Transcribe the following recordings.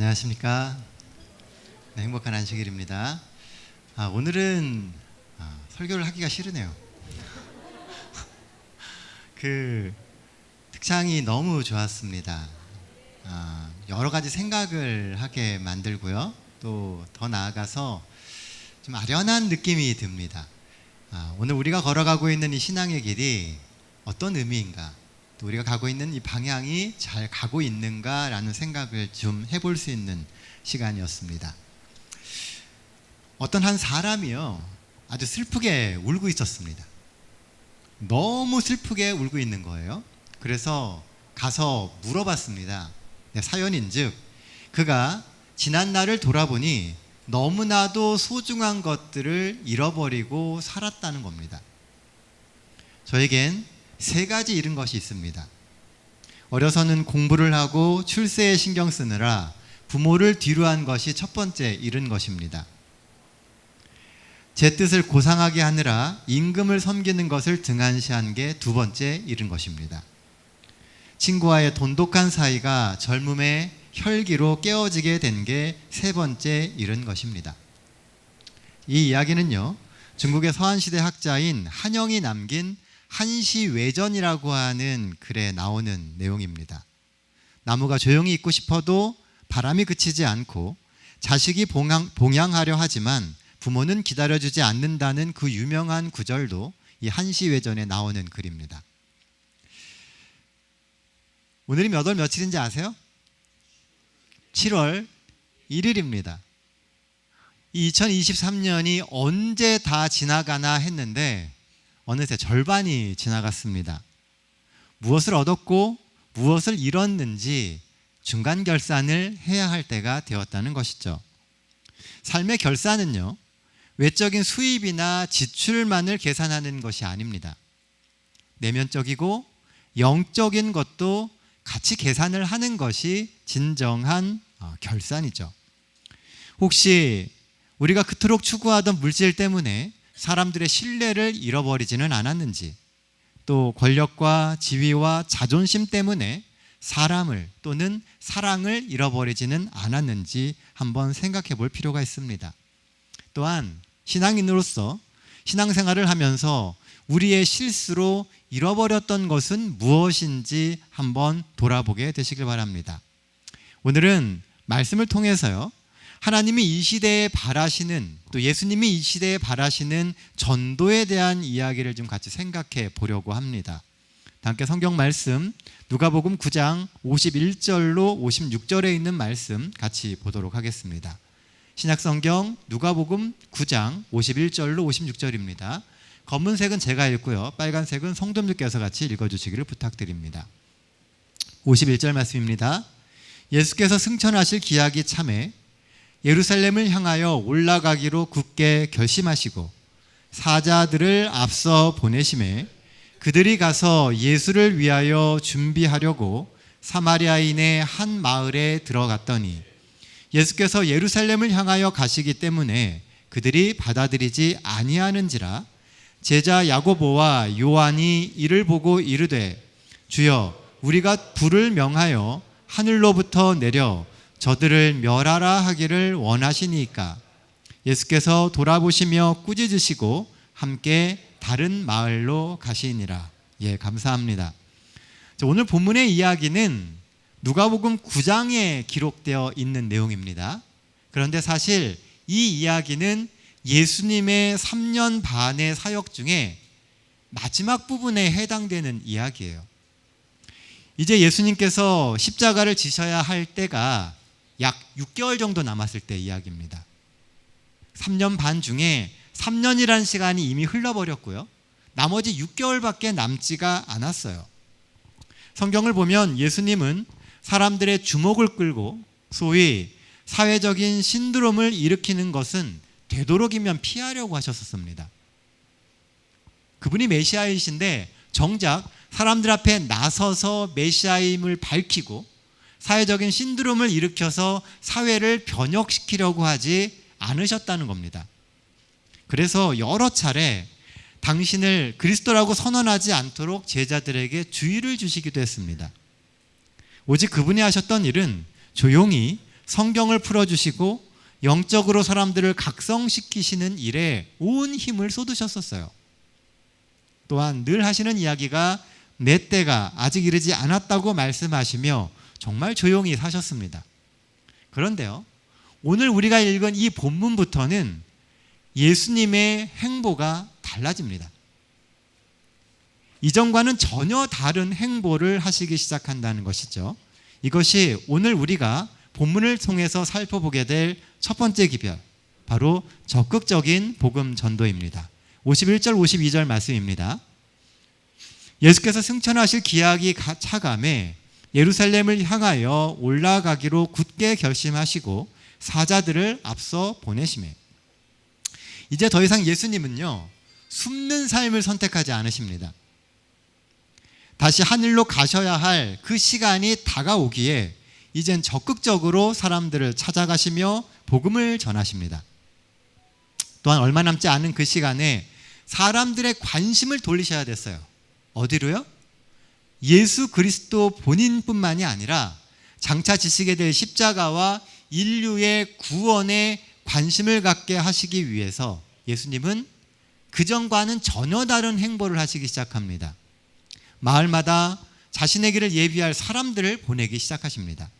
안녕하십니까. 네, 행복한 안식일입니다. 오늘은 설교를 하기가 싫으네요. 특창이 너무 좋았습니다. 여러 가지 생각을 하게 만들고요. 또 더 나아가서 좀 아련한 느낌이 듭니다. 오늘 우리가 걸어가고 있는 이 신앙의 길이 어떤 의미인가, 또 우리가 가고 있는 이 방향이 잘 가고 있는가라는 생각을 좀 해볼 수 있는 시간이었습니다. 어떤 한 사람이요, 아주 슬프게 울고 있었습니다. 너무 슬프게 울고 있는 거예요. 그래서 가서 물어봤습니다. 사연인즉 그가 지난 날을 돌아보니 너무나도 소중한 것들을 잃어버리고 살았다는 겁니다. 저에겐 세 가지 잃은 것이 있습니다. 어려서는 공부를 하고 출세에 신경 쓰느라 부모를 뒤로한 것이 첫 번째 잃은 것입니다. 제 뜻을 고상하게 하느라 임금을 섬기는 것을 등한시한 게 두 번째 잃은 것입니다. 친구와의 돈독한 사이가 젊음의 혈기로 깨어지게 된 게 세 번째 잃은 것입니다. 이 이야기는요, 중국의 서한시대 학자인 한영이 남긴 한시외전이라고 하는 글에 나오는 내용입니다. 나무가 조용히 있고 싶어도 바람이 그치지 않고 자식이 봉양하려 하지만 부모는 기다려주지 않는다는 그 유명한 구절도 이 한시외전에 나오는 글입니다. 오늘이 몇 월 며칠인지 아세요? 7월 1일입니다. 이 2023년이 언제 다 지나가나 했는데 어느새 절반이 지나갔습니다. 무엇을 얻었고 무엇을 잃었는지 중간 결산을 해야 할 때가 되었다는 것이죠. 삶의 결산은요, 외적인 수입이나 지출만을 계산하는 것이 아닙니다. 내면적이고 영적인 것도 같이 계산을 하는 것이 진정한 결산이죠. 혹시 우리가 그토록 추구하던 물질 때문에 사람들의 신뢰를 잃어버리지는 않았는지, 또 권력과 지위와 자존심 때문에 사람을 또는 사랑을 잃어버리지는 않았는지 한번 생각해 볼 필요가 있습니다. 또한 신앙인으로서 신앙생활을 하면서 우리의 실수로 잃어버렸던 것은 무엇인지 한번 돌아보게 되시길 바랍니다. 오늘은 말씀을 통해서요, 하나님이 이 시대에 바라시는, 또 예수님이 이 시대에 바라시는 전도에 대한 이야기를 좀 같이 생각해 보려고 합니다. 함께 성경 말씀 누가복음 9장 51절로 56절에 있는 말씀 같이 보도록 하겠습니다. 신약성경 누가복음 9장 51절로 56절입니다. 검은색은 제가 읽고요, 빨간색은 성도님께서 같이 읽어주시기를 부탁드립니다. 51절 말씀입니다. 예수께서 승천하실 기약이 차매 예루살렘을 향하여 올라가기로 굳게 결심하시고 사자들을 앞서 보내심에 그들이 가서 예수를 위하여 준비하려고 사마리아인의 한 마을에 들어갔더니 예수께서 예루살렘을 향하여 가시기 때문에 그들이 받아들이지 아니하는지라 제자 야고보와 요한이 이를 보고 이르되 주여, 우리가 불을 명하여 하늘로부터 내려 저들을 멸하라 하기를 원하시니까. 예수께서 돌아보시며 꾸짖으시고 함께 다른 마을로 가시니라. 감사합니다. 오늘 본문의 이야기는 누가복음 9장에 기록되어 있는 내용입니다. 그런데 사실 이 이야기는 예수님의 3년 반의 사역 중에 마지막 부분에 해당되는 이야기예요. 이제 예수님께서 십자가를 지셔야 할 때가 약 6개월 정도 남았을 때 이야기입니다. 3년 반 중에 3년이라는 시간이 이미 흘러버렸고요, 나머지 6개월밖에 남지가 않았어요. 성경을 보면 예수님은 사람들의 주목을 끌고 소위 사회적인 신드롬을 일으키는 것은 되도록이면 피하려고 하셨었습니다. 그분이 메시아이신데 정작 사람들 앞에 나서서 메시아임을 밝히고 사회적인 신드롬을 일으켜서 사회를 변혁시키려고 하지 않으셨다는 겁니다. 그래서 여러 차례 당신을 그리스도라고 선언하지 않도록 제자들에게 주의를 주시기도 했습니다. 오직 그분이 하셨던 일은 조용히 성경을 풀어주시고 영적으로 사람들을 각성시키시는 일에 온 힘을 쏟으셨었어요. 또한 늘 하시는 이야기가 내 때가 아직 이르지 않았다고 말씀하시며 정말 조용히 사셨습니다. 그런데요, 오늘 우리가 읽은 이 본문부터는 예수님의 행보가 달라집니다. 이전과는 전혀 다른 행보를 하시기 시작한다는 것이죠. 이것이 오늘 우리가 본문을 통해서 살펴보게 될 첫 번째 기별, 바로 적극적인 복음 전도입니다. 51절 52절 말씀입니다. 예수께서 승천하실 기약이 차감해 예루살렘을 향하여 올라가기로 굳게 결심하시고 사자들을 앞서 보내시매. 이제 더 이상 예수님은요, 숨는 삶을 선택하지 않으십니다. 다시 하늘로 가셔야 할 그 시간이 다가오기에 이젠 적극적으로 사람들을 찾아가시며 복음을 전하십니다. 또한 얼마 남지 않은 그 시간에 사람들의 관심을 돌리셔야 됐어요. 어디로요? 예수 그리스도 본인뿐만이 아니라 장차 지시게 될 십자가와 인류의 구원에 관심을 갖게 하시기 위해서 예수님은 그전과는 전혀 다른 행보를 하시기 시작합니다. 마을마다 자신의 길을 예비할 사람들을 보내기 시작하십니다.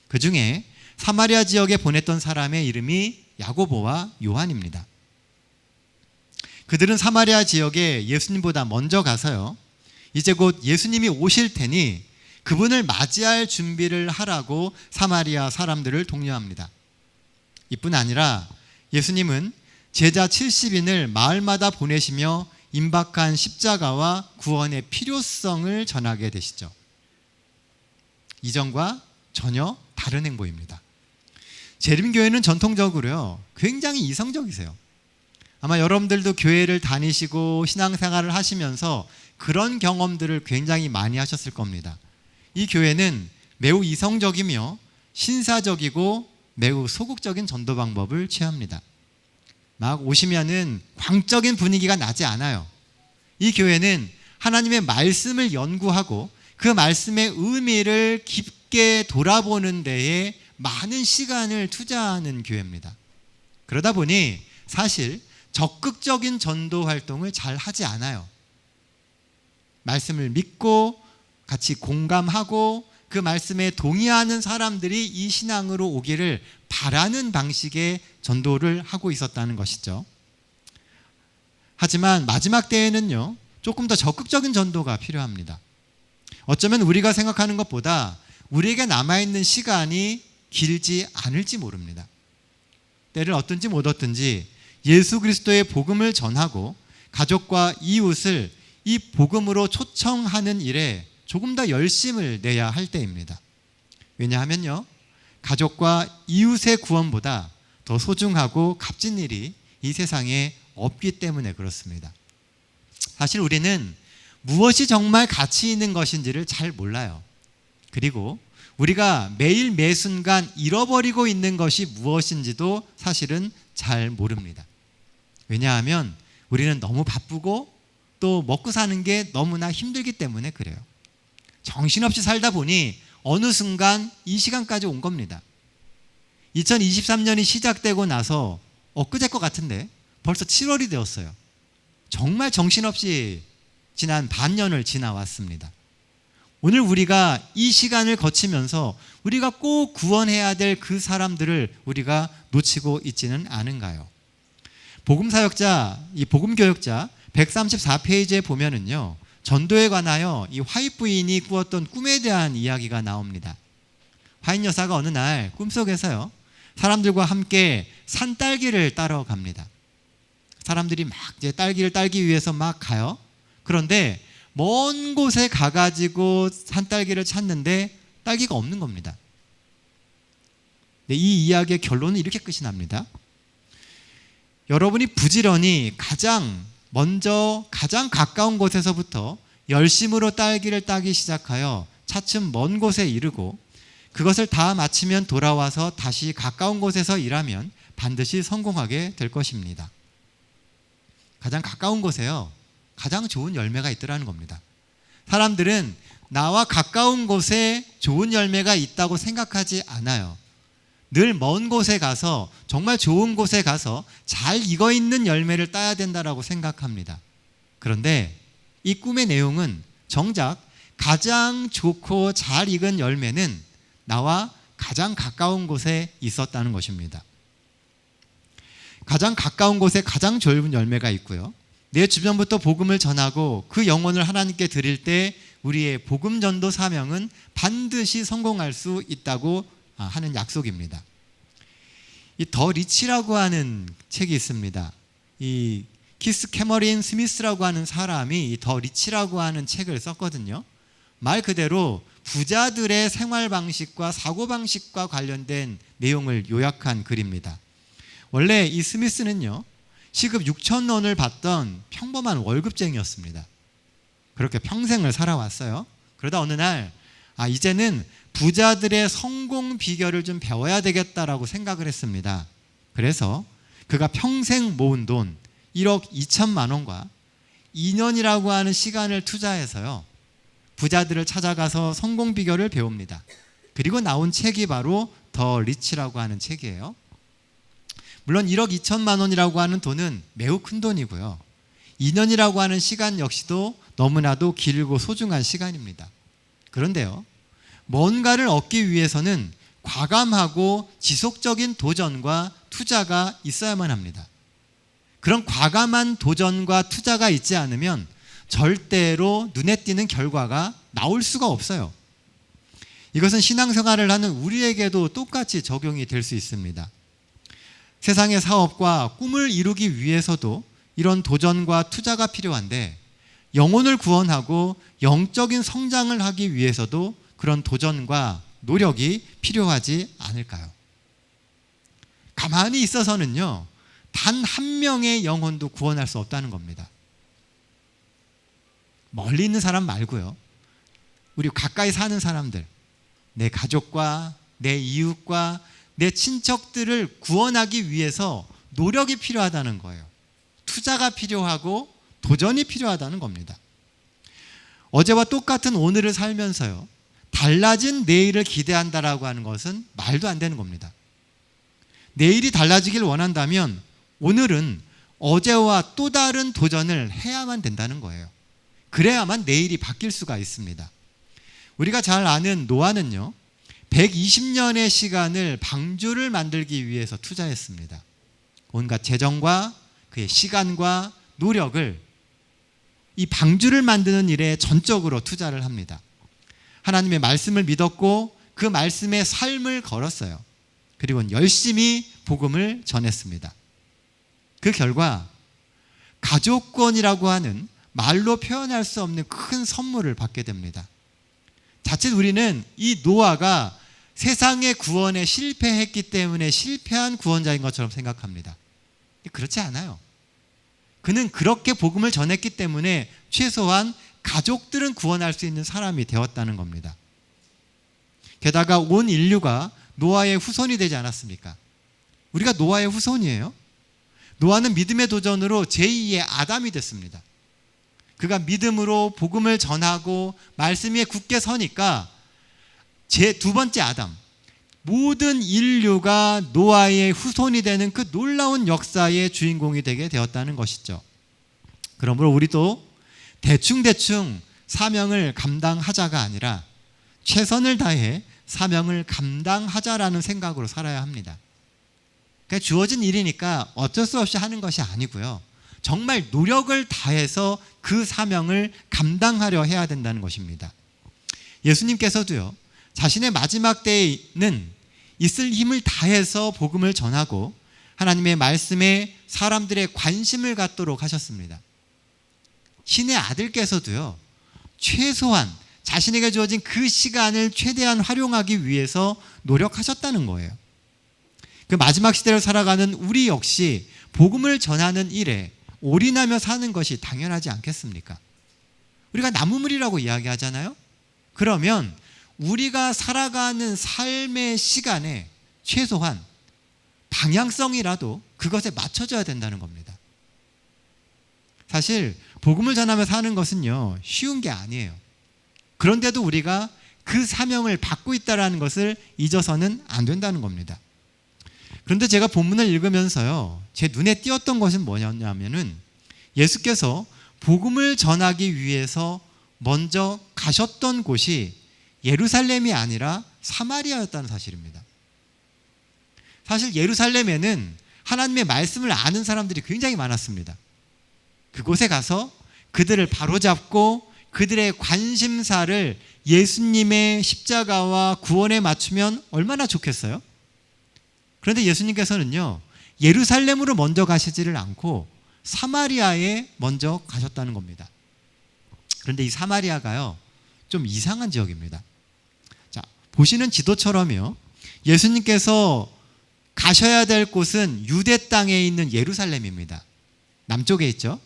그 중에 사마리아 지역에 보냈던 사람의 이름이 야고보와 요한입니다. 그들은 사마리아 지역에 예수님보다 먼저 가서요, 이제 곧 예수님이 오실 테니 그분을 맞이할 준비를 하라고 사마리아 사람들을 독려합니다. 이뿐 아니라 예수님은 제자 70인을 마을마다 보내시며 임박한 십자가와 구원의 필요성을 전하게 되시죠. 이전과 전혀 다른 행보입니다. 재림교회는 전통적으로요, 굉장히 이성적이세요. 아마 여러분들도 교회를 다니시고 신앙생활을 하시면서 그런 경험들을 굉장히 많이 하셨을 겁니다. 이 교회는 매우 이성적이며 신사적이고 매우 소극적인 전도 방법을 취합니다. 막 오시면은 광적인 분위기가 나지 않아요. 이 교회는 하나님의 말씀을 연구하고 그 말씀의 의미를 깊게 돌아보는 데에 많은 시간을 투자하는 교회입니다. 그러다 보니 사실 적극적인 전도 활동을 잘 하지 않아요. 말씀을 믿고 같이 공감하고 그 말씀에 동의하는 사람들이 이 신앙으로 오기를 바라는 방식의 전도를 하고 있었다는 것이죠. 하지만 마지막 때에는요, 조금 더 적극적인 전도가 필요합니다. 어쩌면 우리가 생각하는 것보다 우리에게 남아있는 시간이 길지 않을지 모릅니다. 때를 얻든지 못 얻든지 예수 그리스도의 복음을 전하고 가족과 이웃을 이 복음으로 초청하는 일에 조금 더 열심을 내야 할 때입니다. 왜냐하면요, 가족과 이웃의 구원보다 더 소중하고 값진 일이 이 세상에 없기 때문에 그렇습니다. 사실 우리는 무엇이 정말 가치 있는 것인지를 잘 몰라요. 그리고 우리가 매일 매 순간 잃어버리고 있는 것이 무엇인지도 사실은 잘 모릅니다. 왜냐하면 우리는 너무 바쁘고 또 먹고 사는 게 너무나 힘들기 때문에 그래요. 정신없이 살다 보니 어느 순간 이 시간까지 온 겁니다. 2023년이 시작되고 나서 엊그제 것 같은데 벌써 7월이 되었어요. 정말 정신없이 지난 반년을 지나왔습니다. 오늘 우리가 이 시간을 거치면서 우리가 꼭 구원해야 될 그 사람들을 우리가 놓치고 있지는 않은가요? 복음사역자, 이 복음교역자 134페이지에 보면은요, 전도에 관하여 이 화이트 부인이 꾸었던 꿈에 대한 이야기가 나옵니다. 화이트 여사가 어느 날 꿈속에서요, 사람들과 함께 산딸기를 따러 갑니다. 사람들이 막 이제 딸기를 따기 위해서 막 가요. 그런데 먼 곳에 가가지고 산딸기를 찾는데 딸기가 없는 겁니다. 이 이야기의 결론은 이렇게 끝이 납니다. 여러분이 부지런히 가장 가까운 곳에서부터 열심으로 딸기를 따기 시작하여 차츰 먼 곳에 이르고 그것을 다 마치면 돌아와서 다시 가까운 곳에서 일하면 반드시 성공하게 될 것입니다. 가장 가까운 곳에요, 가장 좋은 열매가 있더라는 겁니다. 사람들은 나와 가까운 곳에 좋은 열매가 있다고 생각하지 않아요. 늘 먼 곳에 가서 정말 좋은 곳에 가서 잘 익어 있는 열매를 따야 된다라고 생각합니다. 그런데 이 꿈의 내용은 정작 가장 좋고 잘 익은 열매는 나와 가장 가까운 곳에 있었다는 것입니다. 가장 가까운 곳에 가장 좋은 열매가 있고요. 내 주변부터 복음을 전하고 그 영혼을 하나님께 드릴 때 우리의 복음 전도 사명은 반드시 성공할 수 있다고 하는 약속입니다. 이 더 리치라고 하는 책이 있습니다. 이 키스 캐머린 스미스라고 하는 사람이 이 더 리치라고 하는 책을 썼거든요. 말 그대로 부자들의 생활 방식과 사고 방식과 관련된 내용을 요약한 글입니다. 원래 이 스미스는요, 시급 6,000원을 받던 평범한 월급쟁이였습니다. 그렇게 평생을 살아왔어요. 그러다 어느 날 이제는 부자들의 성공 비결을 좀 배워야 되겠다라고 생각을 했습니다. 그래서 그가 평생 모은 돈 1억 2천만 원과 2년이라고 하는 시간을 투자해서요, 부자들을 찾아가서 성공 비결을 배웁니다. 그리고 나온 책이 바로 더 리치라고 하는 책이에요. 물론 1억 2천만 원이라고 하는 돈은 매우 큰 돈이고요. 2년이라고 하는 시간 역시도 너무나도 길고 소중한 시간입니다. 그런데요, 뭔가를 얻기 위해서는 과감하고 지속적인 도전과 투자가 있어야만 합니다. 그런 과감한 도전과 투자가 있지 않으면 절대로 눈에 띄는 결과가 나올 수가 없어요. 이것은 신앙생활을 하는 우리에게도 똑같이 적용이 될 수 있습니다. 세상의 사업과 꿈을 이루기 위해서도 이런 도전과 투자가 필요한데, 영혼을 구원하고 영적인 성장을 하기 위해서도 그런 도전과 노력이 필요하지 않을까요? 가만히 있어서는요, 단 한 명의 영혼도 구원할 수 없다는 겁니다. 멀리 있는 사람 말고요, 우리 가까이 사는 사람들, 내 가족과 내 이웃과 내 친척들을 구원하기 위해서 노력이 필요하다는 거예요. 투자가 필요하고 도전이 필요하다는 겁니다. 어제와 똑같은 오늘을 살면서요, 달라진 내일을 기대한다라고 하는 것은 말도 안 되는 겁니다. 내일이 달라지길 원한다면 오늘은 어제와 또 다른 도전을 해야만 된다는 거예요. 그래야만 내일이 바뀔 수가 있습니다. 우리가 잘 아는 노아는요, 120년의 시간을 방주를 만들기 위해서 투자했습니다. 온갖 재정과 그의 시간과 노력을 이 방주를 만드는 일에 전적으로 투자를 합니다. 하나님의 말씀을 믿었고 그 말씀에 삶을 걸었어요. 그리고 열심히 복음을 전했습니다. 그 결과 가족권이라고 하는 말로 표현할 수 없는 큰 선물을 받게 됩니다. 자칫 우리는 이 노아가 세상의 구원에 실패했기 때문에 실패한 구원자인 것처럼 생각합니다. 그렇지 않아요. 그는 그렇게 복음을 전했기 때문에 최소한 가족들은 구원할 수 있는 사람이 되었다는 겁니다. 게다가 온 인류가 노아의 후손이 되지 않았습니까? 우리가 노아의 후손이에요. 노아는 믿음의 도전으로 제2의 아담이 됐습니다. 그가 믿음으로 복음을 전하고 말씀 위에 굳게 서니까 제 두 번째 아담, 모든 인류가 노아의 후손이 되는 그 놀라운 역사의 주인공이 되게 되었다는 것이죠. 그러므로 우리도 대충대충 사명을 감당하자가 아니라 최선을 다해 사명을 감당하자라는 생각으로 살아야 합니다. 그러니까 주어진 일이니까 어쩔 수 없이 하는 것이 아니고요, 정말 노력을 다해서 그 사명을 감당하려 해야 된다는 것입니다. 예수님께서도요, 자신의 마지막 때에는 있을 힘을 다해서 복음을 전하고 하나님의 말씀에 사람들의 관심을 갖도록 하셨습니다. 신의 아들께서도요, 최소한 자신에게 주어진 그 시간을 최대한 활용하기 위해서 노력하셨다는 거예요. 그 마지막 시대를 살아가는 우리 역시 복음을 전하는 일에 올인하며 사는 것이 당연하지 않겠습니까? 우리가 나무물이라고 이야기하잖아요. 그러면 우리가 살아가는 삶의 시간에 최소한 방향성이라도 그것에 맞춰져야 된다는 겁니다. 사실 복음을 전하며 사는 것은요, 쉬운 게 아니에요. 그런데도 우리가 그 사명을 받고 있다는 것을 잊어서는 안 된다는 겁니다. 그런데 제가 본문을 읽으면서요, 제 눈에 띄었던 것은 뭐냐면은 예수께서 복음을 전하기 위해서 먼저 가셨던 곳이 예루살렘이 아니라 사마리아였다는 사실입니다. 사실 예루살렘에는 하나님의 말씀을 아는 사람들이 굉장히 많았습니다. 그곳에 가서 그들을 바로잡고 그들의 관심사를 예수님의 십자가와 구원에 맞추면 얼마나 좋겠어요? 그런데 예수님께서는요, 예루살렘으로 먼저 가시지를 않고 사마리아에 먼저 가셨다는 겁니다. 그런데 이 사마리아가요, 좀 이상한 지역입니다. 자, 보시는 지도처럼요, 예수님께서 가셔야 될 곳은 유대 땅에 있는 예루살렘입니다. 남쪽에 있죠.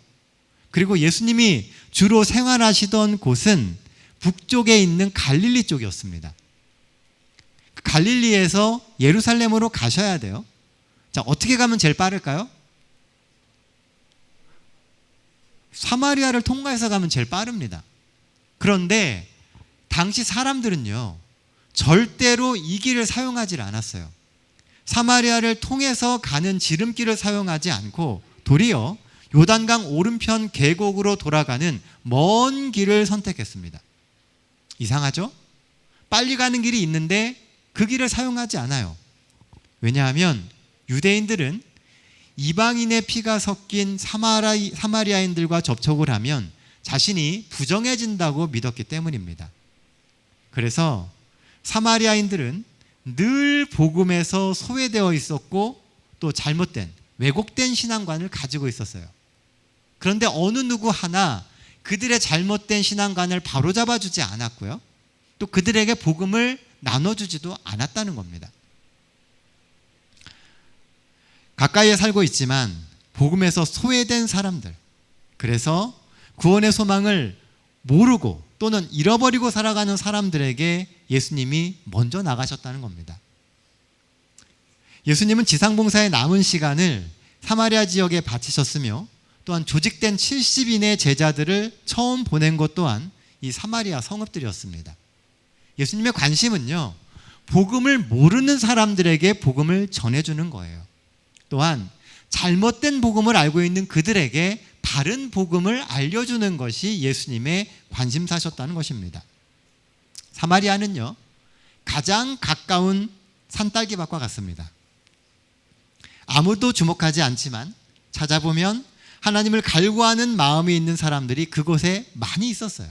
그리고 예수님이 주로 생활하시던 곳은 북쪽에 있는 갈릴리 쪽이었습니다. 갈릴리에서 예루살렘으로 가셔야 돼요. 자, 어떻게 가면 제일 빠를까요? 사마리아를 통과해서 가면 제일 빠릅니다. 그런데 당시 사람들은요, 절대로 이 길을 사용하지 않았어요. 사마리아를 통해서 가는 지름길을 사용하지 않고 도리어 요단강 오른편 계곡으로 돌아가는 먼 길을 선택했습니다. 이상하죠? 빨리 가는 길이 있는데 그 길을 사용하지 않아요. 왜냐하면 유대인들은 이방인의 피가 섞인 사마리아인들과 접촉을 하면 자신이 부정해진다고 믿었기 때문입니다. 그래서 사마리아인들은 늘 복음에서 소외되어 있었고 또 잘못된 왜곡된 신앙관을 가지고 있었어요. 그런데 어느 누구 하나 그들의 잘못된 신앙관을 바로잡아 주지 않았고요, 또 그들에게 복음을 나눠주지도 않았다는 겁니다. 가까이에 살고 있지만 복음에서 소외된 사람들, 그래서 구원의 소망을 모르고 또는 잃어버리고 살아가는 사람들에게 예수님이 먼저 나가셨다는 겁니다. 예수님은 지상봉사의 남은 시간을 사마리아 지역에 바치셨으며 또한 조직된 70인의 제자들을 처음 보낸 것 또한 이 사마리아 성읍들이었습니다. 예수님의 관심은요, 복음을 모르는 사람들에게 복음을 전해주는 거예요. 또한 잘못된 복음을 알고 있는 그들에게 바른 복음을 알려주는 것이 예수님의 관심사셨다는 것입니다. 사마리아는요, 가장 가까운 산딸기밭과 같습니다. 아무도 주목하지 않지만 찾아보면 하나님을 갈구하는 마음이 있는 사람들이 그곳에 많이 있었어요.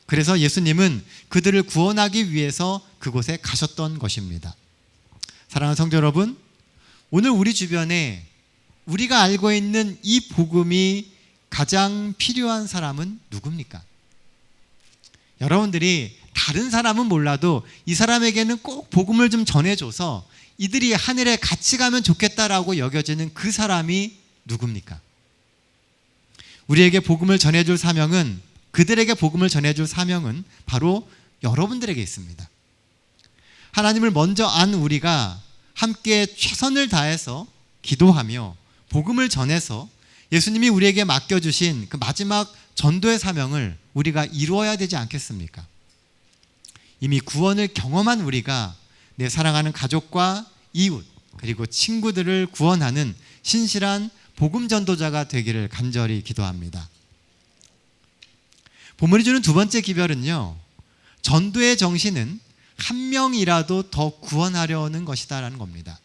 그래서 예수님은 그들을 구원하기 위해서 그곳에 가셨던 것입니다. 사랑하는 성도 여러분, 오늘 우리 주변에 우리가 알고 있는 이 복음이 가장 필요한 사람은 누굽니까? 여러분들이 다른 사람은 몰라도 이 사람에게는 꼭 복음을 좀 전해줘서 이들이 하늘에 같이 가면 좋겠다라고 여겨지는 그 사람이 누굽니까? 우리에게 복음을 전해줄 사명은, 그들에게 복음을 전해줄 사명은 바로 여러분들에게 있습니다. 하나님을 먼저 안 우리가 함께 최선을 다해서 기도하며 복음을 전해서 예수님이 우리에게 맡겨주신 그 마지막 전도의 사명을 우리가 이루어야 되지 않겠습니까? 이미 구원을 경험한 우리가 내 사랑하는 가족과 이웃 그리고 친구들을 구원하는 신실한 복음 전도자가 되기를 간절히 기도합니다. 본문이 주는 두 번째 기별은요, 전도의 정신은 한 명이라도 더 구원하려는 것이다라는 겁니다.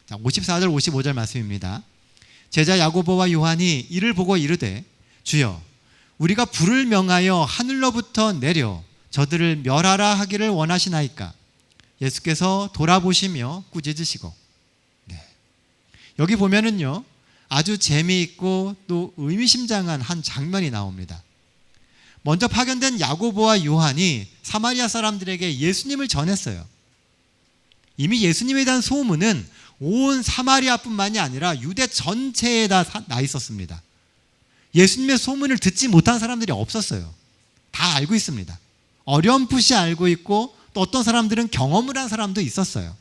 자, 54절 55절 말씀입니다. 제자 야고보와 요한이 이를 보고 이르되 주여 우리가 불을 명하여 하늘로부터 내려 저들을 멸하라 하기를 원하시나이까? 예수께서 돌아보시며 꾸짖으시고. 네. 여기 보면은요, 아주 재미있고 또 의미심장한 한 장면이 나옵니다. 먼저 파견된 야고보와 요한이 사마리아 사람들에게 예수님을 전했어요. 이미 예수님에 대한 소문은 온 사마리아뿐만이 아니라 유대 전체에 다 나 있었습니다. 예수님의 소문을 듣지 못한 사람들이 없었어요. 다 알고 있습니다. 어렴풋이 알고 있고 또 어떤 사람들은 경험을 한 사람도 있었어요.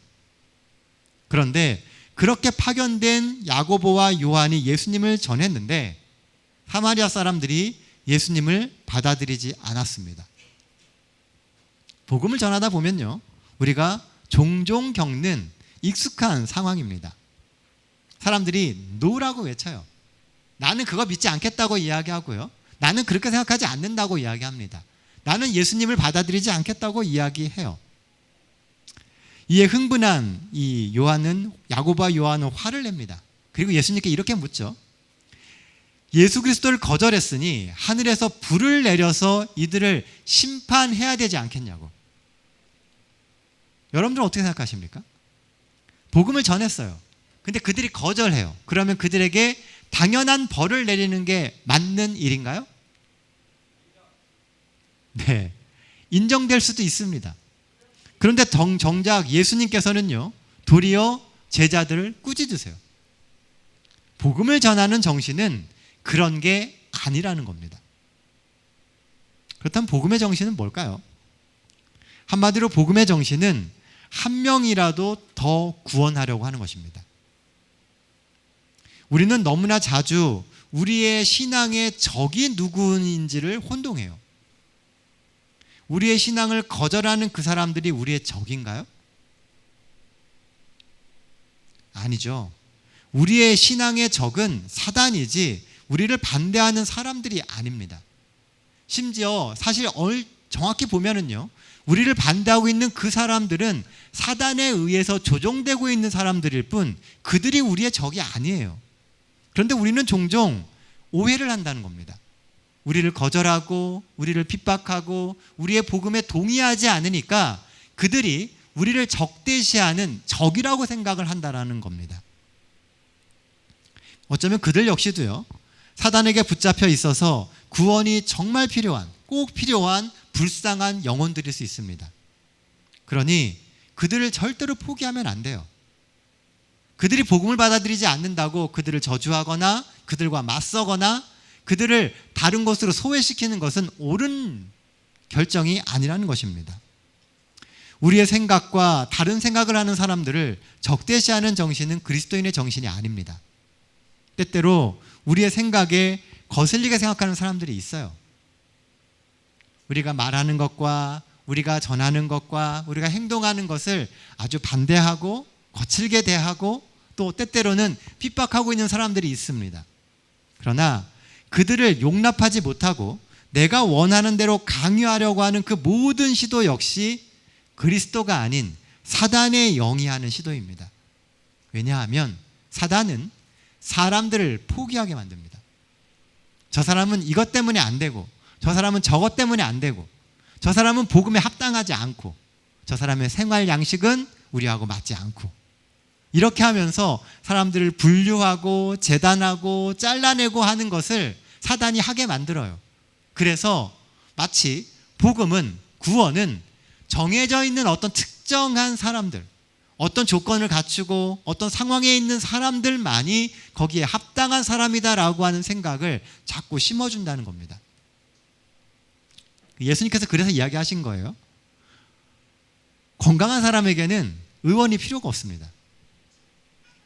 그런데 그렇게 파견된 야고보와 요한이 예수님을 전했는데 사마리아 사람들이 예수님을 받아들이지 않았습니다. 복음을 전하다 보면요, 우리가 종종 겪는 익숙한 상황입니다. 사람들이 노라고 외쳐요. 나는 그거 믿지 않겠다고 이야기하고요. 나는 그렇게 생각하지 않는다고 이야기합니다. 나는 예수님을 받아들이지 않겠다고 이야기해요. 이에 흥분한 이 야고보와 요한은 화를 냅니다. 그리고 예수님께 이렇게 묻죠. 예수 그리스도를 거절했으니 하늘에서 불을 내려서 이들을 심판해야 되지 않겠냐고. 여러분들은 어떻게 생각하십니까? 복음을 전했어요. 근데 그들이 거절해요. 그러면 그들에게 당연한 벌을 내리는 게 맞는 일인가요? 네, 인정될 수도 있습니다. 그런데 정작 예수님께서는요, 도리어 제자들을 꾸짖으세요. 복음을 전하는 정신은 그런 게 아니라는 겁니다. 그렇다면 복음의 정신은 뭘까요? 한마디로 복음의 정신은 한 명이라도 더 구원하려고 하는 것입니다. 우리는 너무나 자주 우리의 신앙의 적이 누구인지를 혼동해요. 우리의 신앙을 거절하는 그 사람들이 우리의 적인가요? 아니죠. 우리의 신앙의 적은 사단이지 우리를 반대하는 사람들이 아닙니다. 심지어 사실 정확히 보면은요, 우리를 반대하고 있는 그 사람들은 사단에 의해서 조종되고 있는 사람들일 뿐 그들이 우리의 적이 아니에요. 그런데 우리는 종종 오해를 한다는 겁니다. 우리를 거절하고 우리를 핍박하고 우리의 복음에 동의하지 않으니까 그들이 우리를 적대시하는 적이라고 생각을 한다는 겁니다. 어쩌면 그들 역시도요, 사단에게 붙잡혀 있어서 구원이 정말 꼭 필요한 불쌍한 영혼들일 수 있습니다. 그러니 그들을 절대로 포기하면 안 돼요. 그들이 복음을 받아들이지 않는다고 그들을 저주하거나 그들과 맞서거나 그들을 다른 곳으로 소외시키는 것은 옳은 결정이 아니라는 것입니다. 우리의 생각과 다른 생각을 하는 사람들을 적대시하는 정신은 그리스도인의 정신이 아닙니다. 때때로 우리의 생각에 거슬리게 생각하는 사람들이 있어요. 우리가 말하는 것과 우리가 전하는 것과 우리가 행동하는 것을 아주 반대하고 거칠게 대하고 또 때때로는 핍박하고 있는 사람들이 있습니다. 그러나 그들을 용납하지 못하고 내가 원하는 대로 강요하려고 하는 그 모든 시도 역시 그리스도가 아닌 사단의 영이 하는 시도입니다. 왜냐하면 사단은 사람들을 포기하게 만듭니다. 저 사람은 이것 때문에 안 되고, 저 사람은 저것 때문에 안 되고, 저 사람은 복음에 합당하지 않고, 저 사람의 생활 양식은 우리하고 맞지 않고, 이렇게 하면서 사람들을 분류하고 재단하고 잘라내고 하는 것을 사단이 하게 만들어요. 그래서 마치 구원은 정해져 있는 어떤 특정한 사람들, 어떤 조건을 갖추고 어떤 상황에 있는 사람들만이 거기에 합당한 사람이다라고 하는 생각을 자꾸 심어준다는 겁니다. 예수님께서 그래서 이야기하신 거예요. 건강한 사람에게는 의원이 필요가 없습니다.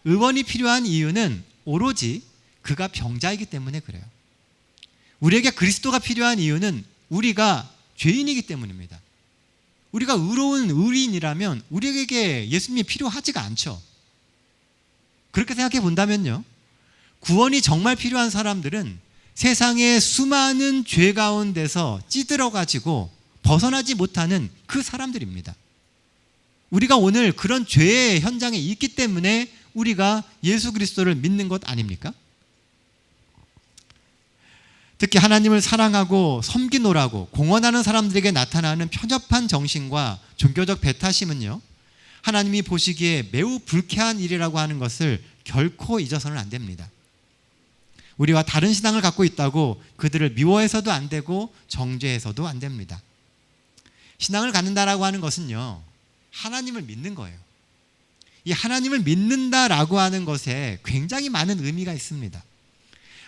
의원이 필요한 이유는 오로지 그가 병자이기 때문에 그래요. 우리에게 그리스도가 필요한 이유는 우리가 죄인이기 때문입니다. 우리가 의로운 의인이라면 우리에게 예수님이 필요하지가 않죠. 그렇게 생각해 본다면요, 구원이 정말 필요한 사람들은 세상의 수많은 죄 가운데서 찌들어가지고 벗어나지 못하는 그 사람들입니다. 우리가 오늘 그런 죄의 현장에 있기 때문에 우리가 예수 그리스도를 믿는 것 아닙니까? 특히 하나님을 사랑하고 섬기노라고 공언하는 사람들에게 나타나는 편협한 정신과 종교적 배타심은요, 하나님이 보시기에 매우 불쾌한 일이라고 하는 것을 결코 잊어서는 안 됩니다. 우리와 다른 신앙을 갖고 있다고 그들을 미워해서도 안 되고 정죄해서도 안 됩니다. 신앙을 갖는다라고 하는 것은요, 하나님을 믿는 거예요. 이 하나님을 믿는다라고 하는 것에 굉장히 많은 의미가 있습니다.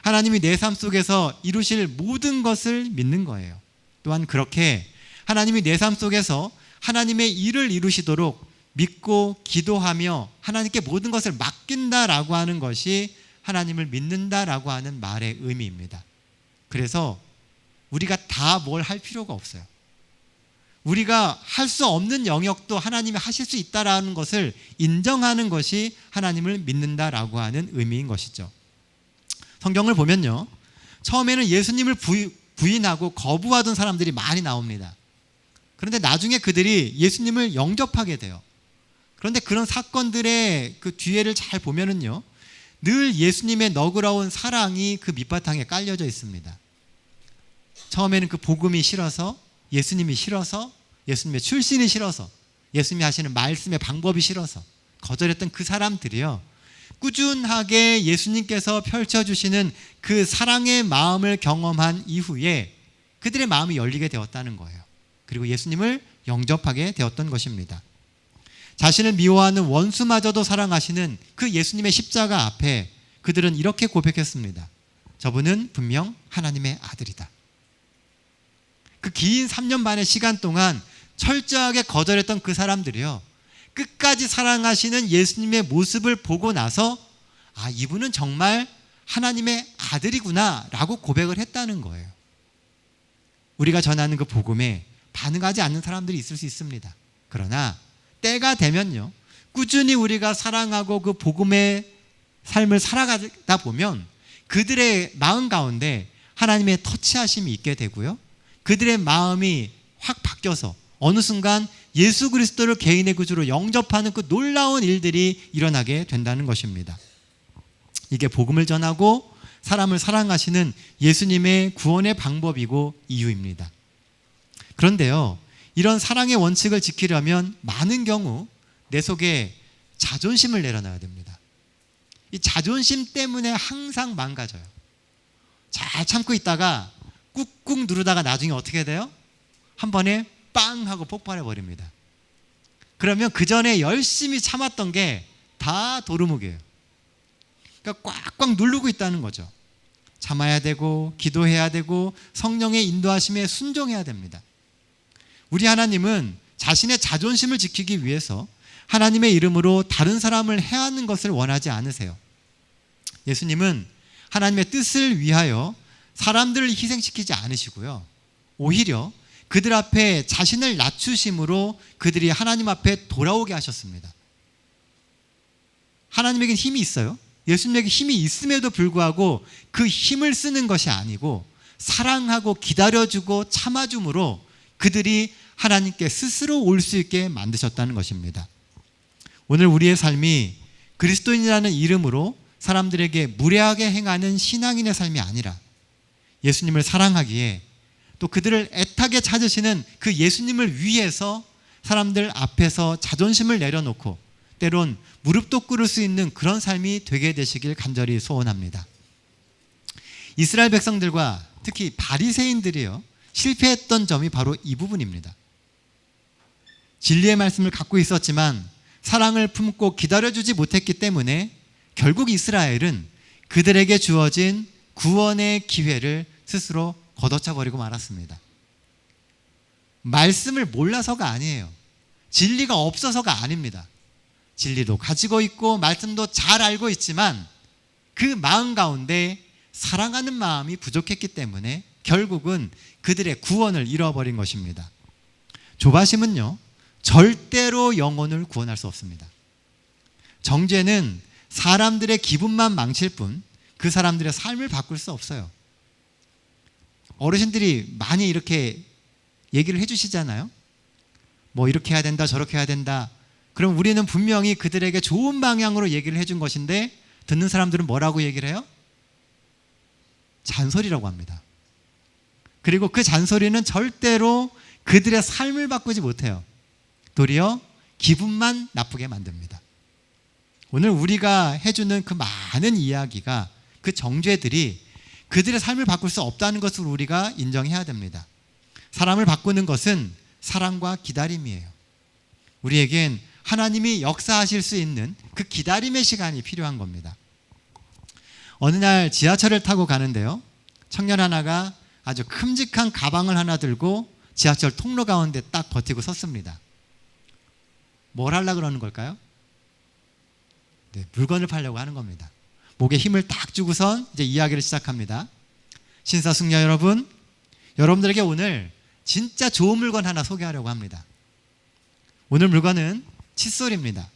하나님이 내 삶 속에서 이루실 모든 것을 믿는 거예요. 또한 그렇게 하나님이 내 삶 속에서 하나님의 일을 이루시도록 믿고 기도하며 하나님께 모든 것을 맡긴다라고 하는 것이 하나님을 믿는다라고 하는 말의 의미입니다. 그래서 우리가 다 뭘 할 필요가 없어요. 우리가 할 수 없는 영역도 하나님이 하실 수 있다라는 것을 인정하는 것이 하나님을 믿는다라고 하는 의미인 것이죠. 성경을 보면요, 처음에는 예수님을 부인하고 거부하던 사람들이 많이 나옵니다. 그런데 나중에 그들이 예수님을 영접하게 돼요. 그런데 그런 사건들의 그 뒤에를 잘 보면은요, 늘 예수님의 너그러운 사랑이 그 밑바탕에 깔려져 있습니다. 처음에는 그 복음이 싫어서, 예수님이 싫어서, 예수님의 출신이 싫어서, 예수님이 하시는 말씀의 방법이 싫어서 거절했던 그 사람들이요, 꾸준하게 예수님께서 펼쳐주시는 그 사랑의 마음을 경험한 이후에 그들의 마음이 열리게 되었다는 거예요. 그리고 예수님을 영접하게 되었던 것입니다. 자신을 미워하는 원수마저도 사랑하시는 그 예수님의 십자가 앞에 그들은 이렇게 고백했습니다. 저분은 분명 하나님의 아들이다. 그 긴 3년 반의 시간 동안 철저하게 거절했던 그 사람들이요, 끝까지 사랑하시는 예수님의 모습을 보고 나서 아, 이분은 정말 하나님의 아들이구나 라고 고백을 했다는 거예요. 우리가 전하는 그 복음에 반응하지 않는 사람들이 있을 수 있습니다. 그러나 때가 되면요, 꾸준히 우리가 사랑하고 그 복음의 삶을 살아가다 보면 그들의 마음 가운데 하나님의 터치하심이 있게 되고요, 그들의 마음이 확 바뀌어서 어느 순간 예수 그리스도를 개인의 구주로 영접하는 그 놀라운 일들이 일어나게 된다는 것입니다. 이게 복음을 전하고 사람을 사랑하시는 예수님의 구원의 방법이고 이유입니다. 그런데요, 이런 사랑의 원칙을 지키려면 많은 경우 내 속에 자존심을 내려놔야 됩니다. 이 자존심 때문에 항상 망가져요. 잘 참고 있다가 꾹꾹 누르다가 나중에 어떻게 돼요? 한 번에 빵 하고 폭발해 버립니다. 그러면 그 전에 열심히 참았던 게 다 도루묵이에요. 그러니까 꽉꽉 누르고 있다는 거죠. 참아야 되고 기도해야 되고 성령의 인도하심에 순종해야 됩니다. 우리 하나님은 자신의 자존심을 지키기 위해서 하나님의 이름으로 다른 사람을 해하는 것을 원하지 않으세요. 예수님은 하나님의 뜻을 위하여 사람들을 희생시키지 않으시고요, 오히려 그들 앞에 자신을 낮추심으로 그들이 하나님 앞에 돌아오게 하셨습니다. 하나님에겐 힘이 있어요. 예수님에게 힘이 있음에도 불구하고 그 힘을 쓰는 것이 아니고 사랑하고 기다려주고 참아줌으로 그들이 하나님께 스스로 올 수 있게 만드셨다는 것입니다. 오늘 우리의 삶이 그리스도인이라는 이름으로 사람들에게 무례하게 행하는 신앙인의 삶이 아니라 예수님을 사랑하기에 또 그들을 애타게 찾으시는 그 예수님을 위해서 사람들 앞에서 자존심을 내려놓고 때론 무릎도 꿇을 수 있는 그런 삶이 되게 되시길 간절히 소원합니다. 이스라엘 백성들과 특히 바리새인들이요, 실패했던 점이 바로 이 부분입니다. 진리의 말씀을 갖고 있었지만 사랑을 품고 기다려주지 못했기 때문에 결국 이스라엘은 그들에게 주어진 구원의 기회를 스스로 걷어차 버리고 말았습니다. 말씀을 몰라서가 아니에요. 진리가 없어서가 아닙니다. 진리도 가지고 있고 말씀도 잘 알고 있지만 그 마음 가운데 사랑하는 마음이 부족했기 때문에 결국은 그들의 구원을 잃어버린 것입니다. 조바심은요, 절대로 영혼을 구원할 수 없습니다. 정죄는 사람들의 기분만 망칠 뿐 그 사람들의 삶을 바꿀 수 없어요. 어르신들이 많이 이렇게 얘기를 해주시잖아요. 뭐 이렇게 해야 된다, 저렇게 해야 된다. 그럼 우리는 분명히 그들에게 좋은 방향으로 얘기를 해준 것인데 듣는 사람들은 뭐라고 얘기를 해요? 잔소리라고 합니다. 그리고 그 잔소리는 절대로 그들의 삶을 바꾸지 못해요. 도리어 기분만 나쁘게 만듭니다. 오늘 우리가 해주는 그 많은 이야기가, 그 정죄들이 그들의 삶을 바꿀 수 없다는 것을 우리가 인정해야 됩니다. 사람을 바꾸는 것은 사랑과 기다림이에요. 우리에겐 하나님이 역사하실 수 있는 그 기다림의 시간이 필요한 겁니다. 어느 날 지하철을 타고 가는데요, 청년 하나가 아주 큼직한 가방을 하나 들고 지하철 통로 가운데 딱 버티고 섰습니다. 뭘 하려고 그러는 걸까요? 네, 물건을 팔려고 하는 겁니다. 목에 힘을 딱 주고선 이제 이야기를 시작합니다. 신사숙녀 여러분, 여러분들에게 오늘 진짜 좋은 물건 하나 소개하려고 합니다. 오늘 물건은 칫솔입니다.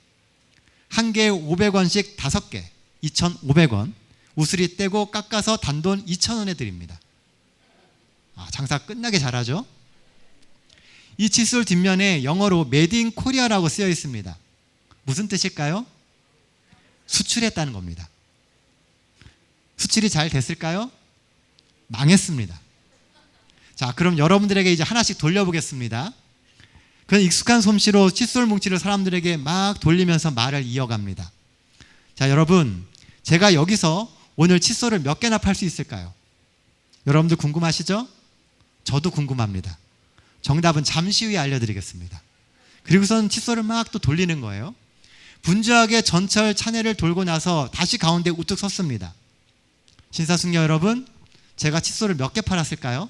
한 개에 500원씩 5개, 2,500원. 우스리 떼고 깎아서 단돈 2,000원에 드립니다. 장사 끝나게 잘하죠? 이 칫솔 뒷면에 영어로 메이드 인 코리아라고 쓰여 있습니다. 무슨 뜻일까요? 수출했다는 겁니다. 수출이 잘 됐을까요? 망했습니다. 자, 그럼 여러분들에게 이제 하나씩 돌려보겠습니다. 그런 익숙한 솜씨로 칫솔 뭉치를 사람들에게 막 돌리면서 말을 이어갑니다. 자, 여러분, 제가 여기서 오늘 칫솔을 몇 개나 팔 수 있을까요? 여러분들 궁금하시죠? 저도 궁금합니다. 정답은 잠시 후에 알려드리겠습니다. 그리고선 칫솔을 막 또 돌리는 거예요. 분주하게 전철 차례를 돌고 나서 다시 가운데 우뚝 섰습니다. 신사숙녀 여러분, 제가 칫솔을 몇 개 팔았을까요?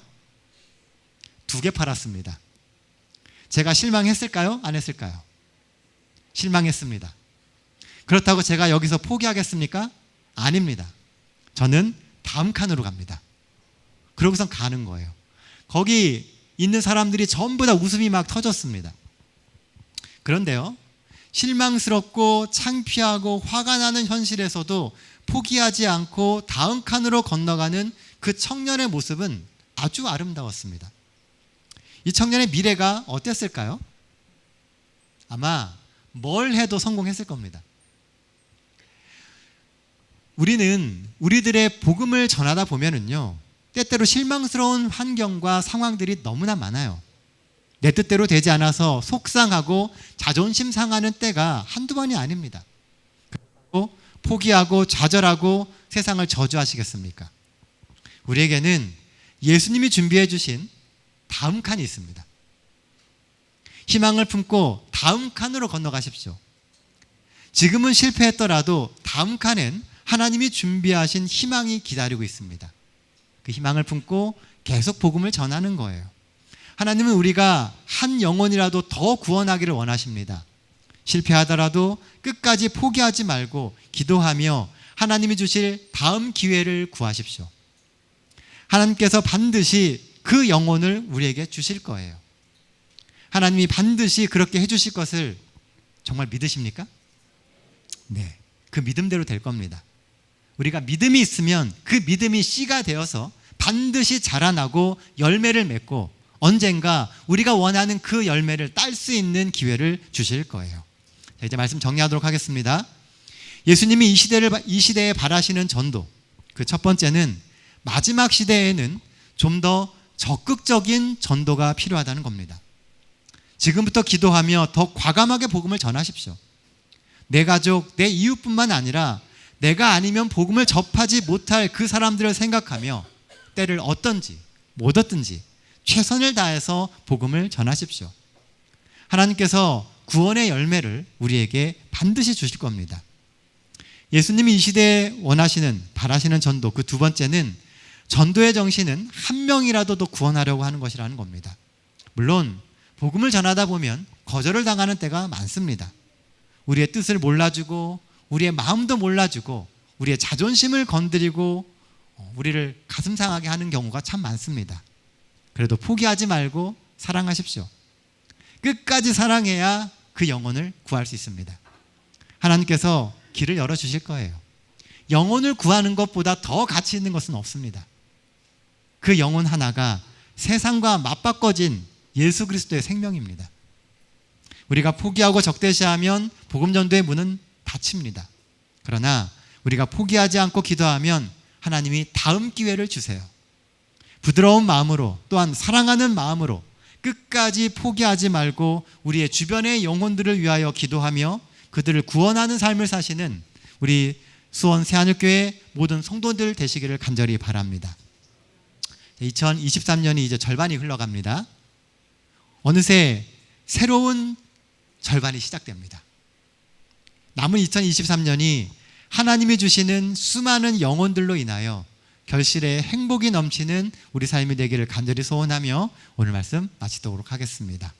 2개 팔았습니다. 제가 실망했을까요? 안 했을까요? 실망했습니다. 그렇다고 제가 여기서 포기하겠습니까? 아닙니다. 저는 다음 칸으로 갑니다. 그러고선 가는 거예요. 거기 있는 사람들이 전부 다 웃음이 막 터졌습니다. 그런데요, 실망스럽고 창피하고 화가 나는 현실에서도 포기하지 않고 다음 칸으로 건너가는 그 청년의 모습은 아주 아름다웠습니다. 이 청년의 미래가 어땠을까요? 아마 뭘 해도 성공했을 겁니다. 우리는 우리들의 복음을 전하다 보면은요, 때때로 실망스러운 환경과 상황들이 너무나 많아요. 내 뜻대로 되지 않아서 속상하고 자존심 상하는 때가 한두 번이 아닙니다. 그리고 포기하고 좌절하고 세상을 저주하시겠습니까? 우리에게는 예수님이 준비해 주신 다음 칸이 있습니다. 희망을 품고 다음 칸으로 건너가십시오. 지금은 실패했더라도 다음 칸엔 하나님이 준비하신 희망이 기다리고 있습니다. 그 희망을 품고 계속 복음을 전하는 거예요. 하나님은 우리가 한 영혼이라도 더 구원하기를 원하십니다. 실패하더라도 끝까지 포기하지 말고 기도하며 하나님이 주실 다음 기회를 구하십시오. 하나님께서 반드시 그 영혼을 우리에게 주실 거예요. 하나님이 반드시 그렇게 해주실 것을 정말 믿으십니까? 네, 그 믿음대로 될 겁니다. 우리가 믿음이 있으면 그 믿음이 씨가 되어서 반드시 자라나고 열매를 맺고 언젠가 우리가 원하는 그 열매를 딸 수 있는 기회를 주실 거예요. 자, 이제 말씀 정리하도록 하겠습니다. 예수님이 이 시대에 바라시는 전도, 그 첫 번째는 마지막 시대에는 좀 더 적극적인 전도가 필요하다는 겁니다. 지금부터 기도하며 더 과감하게 복음을 전하십시오. 내 가족, 내 이웃뿐만 아니라 내가 아니면 복음을 접하지 못할 그 사람들을 생각하며 때를 얻든지 못 얻든지 최선을 다해서 복음을 전하십시오. 하나님께서 구원의 열매를 우리에게 반드시 주실 겁니다. 예수님이 이 시대에 원하시는, 바라시는 전도, 그 두 번째는 전도의 정신은 한 명이라도 더 구원하려고 하는 것이라는 겁니다. 물론 복음을 전하다 보면 거절을 당하는 때가 많습니다. 우리의 뜻을 몰라주고 우리의 마음도 몰라주고 우리의 자존심을 건드리고 우리를 가슴 상하게 하는 경우가 참 많습니다. 그래도 포기하지 말고 사랑하십시오. 끝까지 사랑해야 그 영혼을 구할 수 있습니다. 하나님께서 길을 열어주실 거예요. 영혼을 구하는 것보다 더 가치 있는 것은 없습니다. 그 영혼 하나가 세상과 맞바꿔진 예수 그리스도의 생명입니다. 우리가 포기하고 적대시하면 복음전도의 문은 닫힙니다. 그러나 우리가 포기하지 않고 기도하면 하나님이 다음 기회를 주세요. 부드러운 마음으로, 또한 사랑하는 마음으로 끝까지 포기하지 말고 우리의 주변의 영혼들을 위하여 기도하며 그들을 구원하는 삶을 사시는 우리 수원 새하늘교회 모든 성도들 되시기를 간절히 바랍니다. 2023년이 이제 절반이 흘러갑니다. 어느새 새로운 절반이 시작됩니다. 남은 2023년이 하나님이 주시는 수많은 영혼들로 인하여 결실에 행복이 넘치는 우리 삶이 되기를 간절히 소원하며 오늘 말씀 마치도록 하겠습니다.